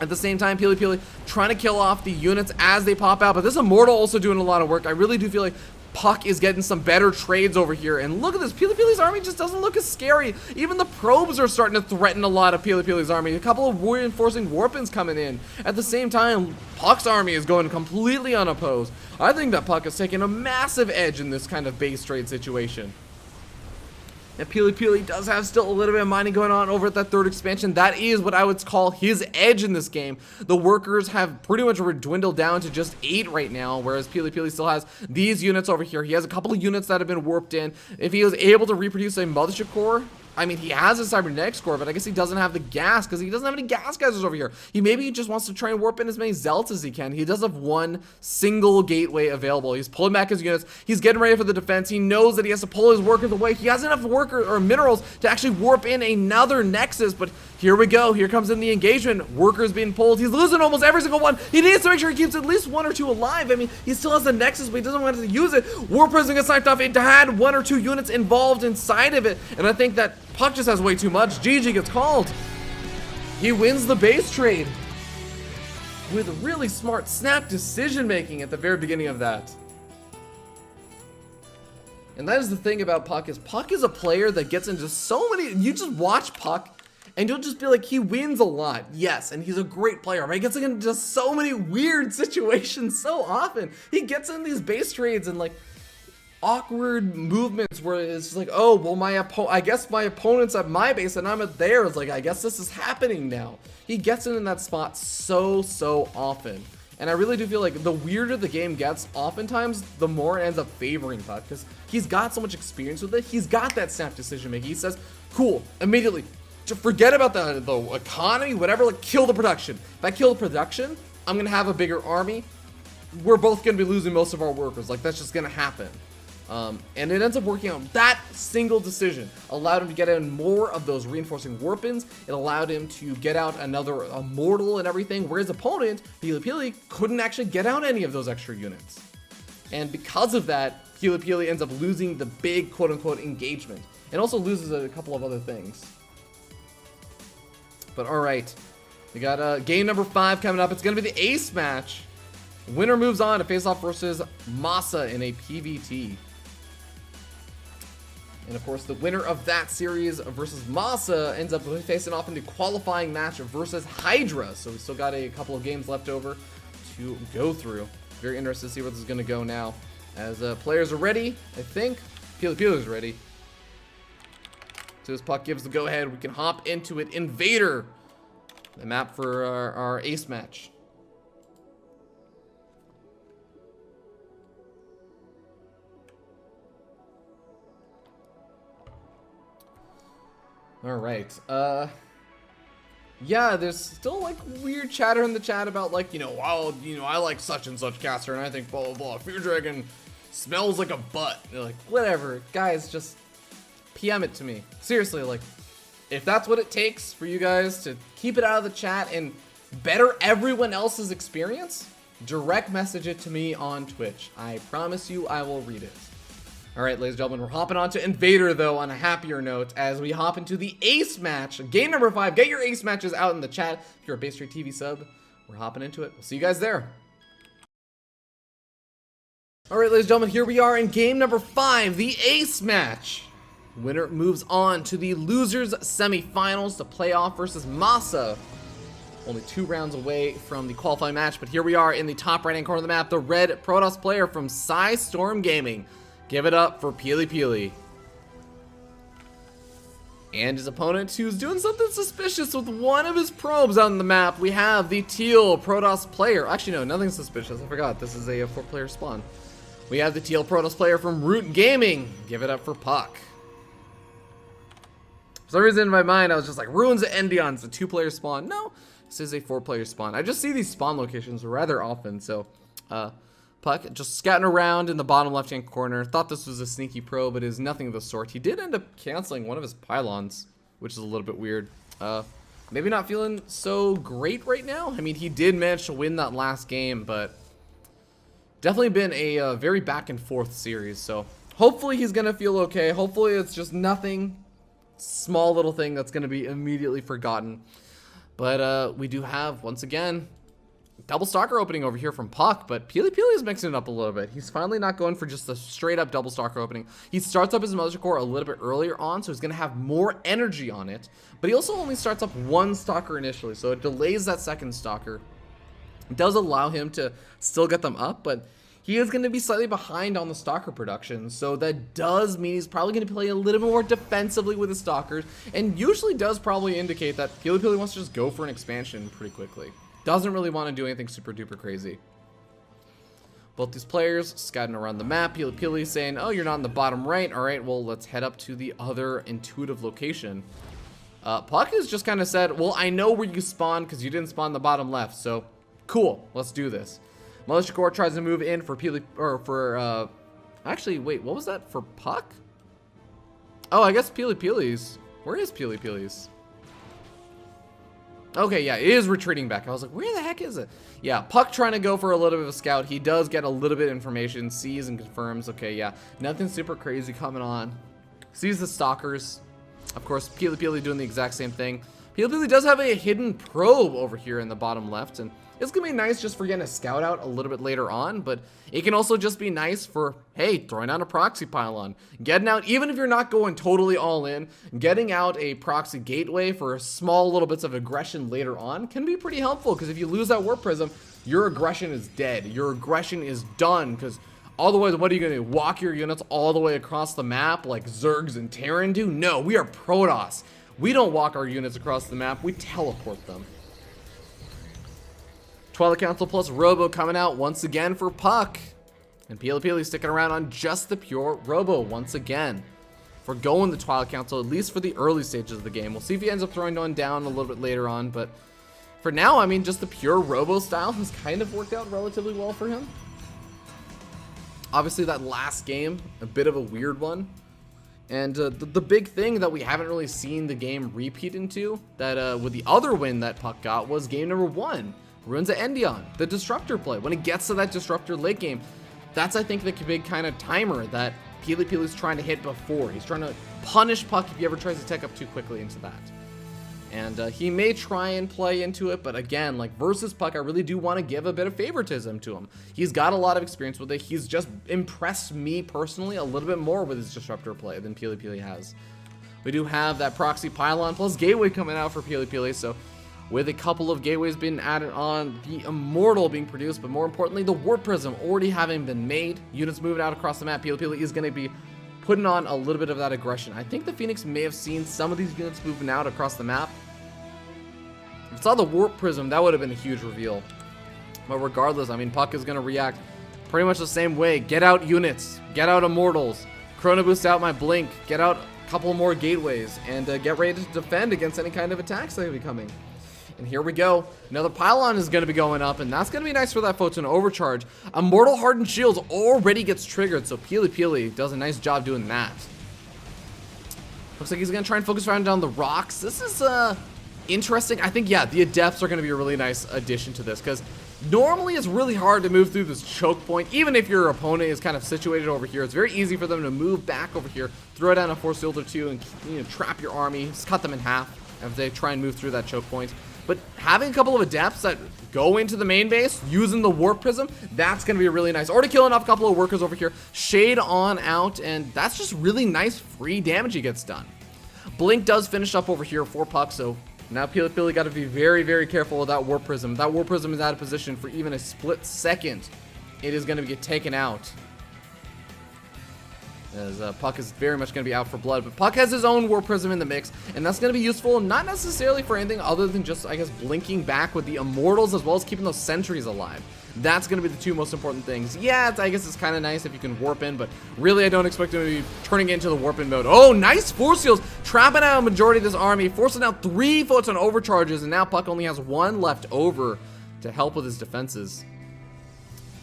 At the same time, PiLiPiLi trying to kill off the units as they pop out. But this Immortal also doing a lot of work. I really do feel like puCK is getting some better trades over here. And look at this. PiLiPiLi's army just doesn't look as scary. Even the probes are starting to threaten a lot of PiLiPiLi's army. A couple of reinforcing Warpins coming in. At the same time, puCK's army is going completely unopposed. I think that puCK is taking a massive edge in this kind of base trade situation. And PiLiPiLi does have still a little bit of mining going on over at that 3rd expansion. That is what I would call his edge in this game. The workers have pretty much dwindled down to just 8 right now, whereas PiLiPiLi still has these units over here. He has a couple of units that have been warped in. If he was able to reproduce a Mothership Core, I mean, he has a cybernetics core, but I guess he doesn't have the gas because he doesn't have any gas geysers over here. He maybe just wants to try and warp in as many zealots as he can. He does have one single gateway available. He's pulling back his units. He's getting ready for the defense. He knows that he has to pull his workers away. He has enough worker or minerals to actually warp in another nexus, but here we go. Here comes in the engagement. Workers being pulled. He's losing almost every single one. He needs to make sure he keeps at least 1 or 2 alive. I mean, he still has the nexus, but he doesn't want to use it. War Prison gets sniped off. It had 1 or 2 units involved inside of it, and I think that puCK just has way too much. GG gets called. He wins the base trade with really smart snap decision making at the very beginning of that. And that is the thing about puCK is puCK is a player that gets into so many, you just watch puCK and you'll just be like, he wins a lot. Yes, and he's a great player, but he gets into so many weird situations so often. He gets in these base trades and like awkward movements where it's like, oh, well, I guess my opponent's at my base and I'm at theirs. Like, I guess this is happening now. He gets in that spot so often. And I really do feel like the weirder the game gets, oftentimes, the more it ends up favoring puCK because he's got so much experience with it. He's got that snap decision making. He says, cool, immediately, just forget about the economy, whatever, like, kill the production. If I kill the production, I'm going to have a bigger army. We're both going to be losing most of our workers. Like, that's just going to happen. And it ends up working out. That single decision allowed him to get in more of those reinforcing warpins. It allowed him to get out another immortal and everything, where his opponent, PiLiPiLi, couldn't actually get out any of those extra units. And because of that, PiLiPiLi ends up losing the big quote-unquote engagement, and also loses a couple of other things. But alright, we got game number 5 coming up. It's going to be the ace match. Winner moves on to face off versus Masa in a PvT. And of course, the winner of that series versus Masa ends up facing off in the qualifying match versus Hydra. So we still got a couple of games left over to go through. Very interested to see where this is going to go now. As players are ready, I think. PiLiPiLi is ready. So as puCK gives the go-ahead, we can hop into it. Invader, the map for our ace match. All right. Yeah, there's still like weird chatter in the chat about like, wow, I like such and such caster and I think blah, blah, blah. Fear Dragon smells like a butt. They're like, whatever, guys, just PM it to me. Seriously, like, if that's what it takes for you guys to keep it out of the chat and better everyone else's experience, direct message it to me on Twitch. I promise you I will read it. All right, ladies and gentlemen, we're hopping on to Invader, though, on a happier note, as we hop into the ace match. Game number 5. Get your ace matches out in the chat. If you're a BaseTradeTV sub, we're hopping into it. We'll see you guys there. All right, ladies and gentlemen, here we are in game number 5, the ace match. Winner moves on to the losers semifinals to play off versus Masa. Only 2 rounds away from the qualifying match, but here we are in the top right-hand corner of the map. The red Protoss player from Storm Gaming. Give it up for PiLiPiLi. And his opponent, who's doing something suspicious with one of his probes on the map. We have the teal Protoss player. Actually, no, nothing suspicious. I forgot. This is a 4-player spawn. We have the teal Protoss player from Root Gaming. Give it up for puCK. For some reason in my mind, I was just like, Ruins of Endion's a 2-player spawn. No, this is a 4-player spawn. I just see these spawn locations rather often, so puCK just scouting around in the bottom left-hand corner. Thought this was a sneaky probe, but it is nothing of the sort. He did end up canceling one of his pylons, which is a little bit weird. Maybe not feeling so great right now. I mean, he did manage to win that last game, but definitely been a very back and forth series. So hopefully he's gonna feel okay. Hopefully it's just nothing, small little thing that's gonna be immediately forgotten. But we do have, once again, double stalker opening over here from puCK, but PiLiPiLi is mixing it up a little bit. He's finally not going for just a straight up double stalker opening. He starts up his Mother Core a little bit earlier on, so he's going to have more energy on it, but he also only starts up 1 stalker initially, so it delays that second stalker. It does allow him to still get them up, but he is going to be slightly behind on the stalker production, so that does mean he's probably going to play a little bit more defensively with his stalkers, and usually does probably indicate that PiLiPiLi wants to just go for an expansion pretty quickly. Doesn't really want to do anything super duper crazy. Both these players scouting around the map. PiLiPiLi saying, oh, you're not in the bottom right. All right, well, let's head up to the other intuitive location. puCK has just kind of said, well, I know where you spawn because you didn't spawn in the bottom left. So, cool, let's do this. Militia Corps tries to move in for actually, wait, what was that for puCK? Oh, I guess PiLiPiLi's. Where is PiLiPiLi's? Okay, yeah, it is retreating back. I was like, where the heck is it? Yeah, puCK trying to go for a little bit of a scout. He does get a little bit of information, sees and confirms. Okay, yeah, nothing super crazy coming on. Sees the stalkers. Of course, PiLiPiLi doing the exact same thing. PiLiPiLi does have a hidden probe over here in the bottom left, and it's gonna be nice just for getting a scout out a little bit later on, but it can also just be nice for, hey, throwing out a proxy pylon. Getting out, even if you're not going totally all in, getting out a proxy gateway for small little bits of aggression later on can be pretty helpful, because if you lose that warp prism, your aggression is dead. Your aggression is done, because otherwise, what are you gonna do? Walk your units all the way across the map like Zergs and Terran do? No, we are Protoss. We don't walk our units across the map, we teleport them. Twilight Council plus Robo coming out once again for puCK. And PiLiPiLi sticking around on just the pure Robo once again. For going the Twilight Council, at least for the early stages of the game. We'll see if he ends up throwing one down a little bit later on, but for now, I mean, just the pure Robo style has kind of worked out relatively well for him. Obviously, that last game, a bit of a weird one. And the big thing that we haven't really seen the game repeat into, that with the other win that puCK got, was game number 1. Runes of Endion, the Disruptor play. When it gets to that Disruptor late game, that's, I think, the big kind of timer that PiLiPiLi's trying to hit before. He's trying to punish puCK if he ever tries to tech up too quickly into that. And he may try and play into it, but again, like versus puCK, I really do want to give a bit of favoritism to him. He's got a lot of experience with it. He's just impressed me personally a little bit more with his Disruptor play than PiLiPiLi has. We do have that Proxy Pylon plus Gateway coming out for PiLiPiLi, so with a couple of gateways being added on, the Immortal being produced, but more importantly, the Warp Prism already having been made. Units moving out across the map. PiLiPiLi is going to be putting on a little bit of that aggression. I think the Phoenix may have seen some of these units moving out across the map. If it saw the Warp Prism, that would have been a huge reveal. But regardless, I mean, puCK is going to react pretty much the same way. Get out units. Get out Immortals. Chrono Boost out my Blink. Get out a couple more gateways. And get ready to defend against any kind of attacks that will be coming. And here we go. Another pylon is going to be going up, and that's going to be nice for that photon overcharge. Immortal Hardened Shields already gets triggered, so PiLiPiLi does a nice job doing that. Looks like he's going to try and focus around down the rocks. This is interesting. I think, yeah, the Adepts are going to be a really nice addition to this, because normally it's really hard to move through this choke point. Even if your opponent is kind of situated over here, it's very easy for them to move back over here, throw down a force field or two, and trap your army, just cut them in half if they try and move through that choke point. But having a couple of Adepts that go into the main base using the Warp Prism, that's going to be really nice. Already killing off a couple of workers over here. Shade on out, and that's just really nice free damage he gets done. Blink does finish up over here for puCK, so now PiLiPiLi got to be very, very careful with that Warp Prism. That Warp Prism is out of position for even a split second. It is going to get taken out. As puCK is very much going to be out for blood, but puCK has his own Warp Prism in the mix, and that's going to be useful, not necessarily for anything other than just, I guess, blinking back with the Immortals as well as keeping those sentries alive. That's going to be the two most important things. Yeah, I guess it's kind of nice if you can warp in, but really I don't expect him to be turning into the warp in mode. Oh, nice force fields, trapping out a majority of this army, forcing out 3 photon overcharges, and now puCK only has 1 left over to help with his defenses.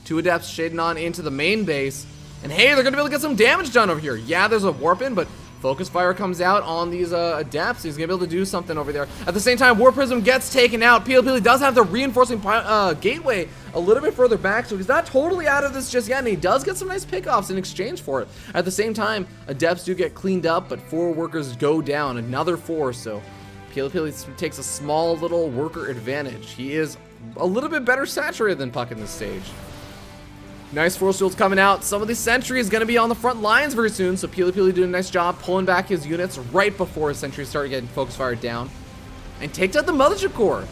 2 Adepts shading on into the main base. And hey, they're going to be able to get some damage done over here. Yeah, there's a warp in, but Focus Fire comes out on these Adepts. He's going to be able to do something over there. At the same time, Warp Prism gets taken out. PiLiPiLi does have the reinforcing gateway a little bit further back, so he's not totally out of this just yet, and he does get some nice pickoffs in exchange for it. At the same time, Adepts do get cleaned up, but 4 workers go down, another 4, so PiLiPiLi takes a small little worker advantage. He is a little bit better saturated than puCK in this stage. Nice force fields coming out. Some of the sentries going to be on the front lines very soon, so PiLiPiLi doing a nice job pulling back his units right before his sentries started getting focus fired down. And takes out the Mothership Core.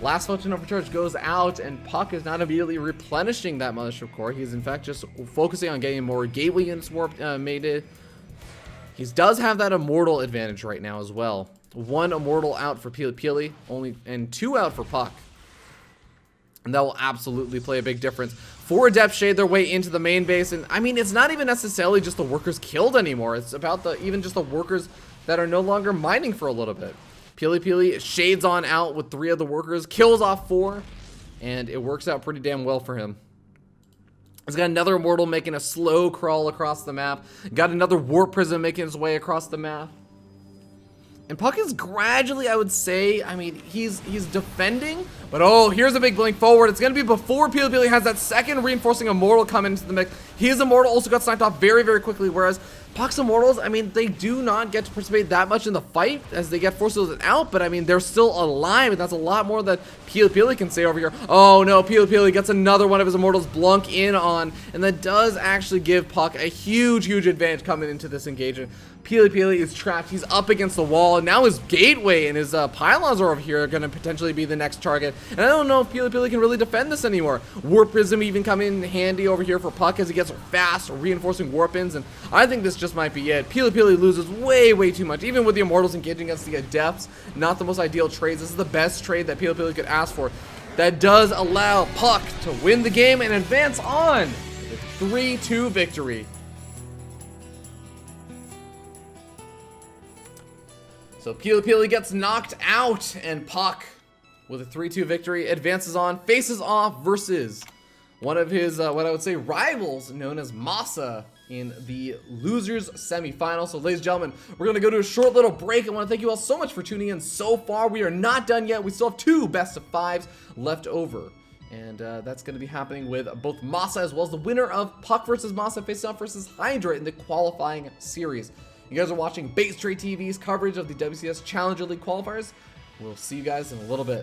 Last photon overcharge goes out, and puCK is not immediately replenishing that Mothership Core. He's in fact just focusing on getting more gateway units mated. He does have that Immortal advantage right now as well. 1 Immortal out for PiLiPiLi, and 2 out for puCK. And that will absolutely play a big difference. for Depth Shade their way into the main base. And I mean, it's not even necessarily just the workers killed anymore. It's about even just the workers that are no longer mining for a little bit. PiLiPiLi shades on out with 3 of the workers, kills off 4, and it works out pretty damn well for him. He's got another Immortal making a slow crawl across the map. Got another Warp Prism making his way across the map. And puCK is gradually, I would say, I mean, he's defending, but oh, here's a big blink forward. It's going to be before PiLiPiLi has that second reinforcing Immortal come into the mix. His Immortal also got sniped off very, very quickly, whereas puCK's Immortals, I mean, they do not get to participate that much in the fight as they get forced out, but I mean, they're still alive, and that's a lot more that PiLiPiLi can say over here. Oh no, PiLiPiLi gets another one of his Immortals blunk in on, and that does actually give puCK a huge, huge advantage coming into this engagement. PiLiPiLi is trapped. He's up against the wall, and now his gateway and his pylons are over here are going to potentially be the next target. And I don't know if PiLiPiLi can really defend this anymore. Warp Prism even coming in handy over here for puCK as he gets fast reinforcing warp-ins, and I think this just might be it. PiLiPiLi loses way, way too much, even with the Immortals engaging against the Adepts. Not the most ideal trades. This is the best trade that PiLiPiLi could ask for. That does allow puCK to win the game and advance on with a 3-2 victory. So PiLiPiLi gets knocked out, and puCK, with a 3-2 victory, advances on, faces off versus one of his, what I would say, rivals, known as Masa, in the losers semifinal. So ladies and gentlemen, we're going to go to a short little break. I want to thank you all so much for tuning in so far. We are not done yet. We still have 2 best of 5s left over. And that's going to be happening with both Masa as well as the winner of puCK versus Masa facing off versus Hydra in the qualifying series. You guys are watching BaseTradeTV's coverage of the WCS Challenger League qualifiers. We'll see you guys in a little bit.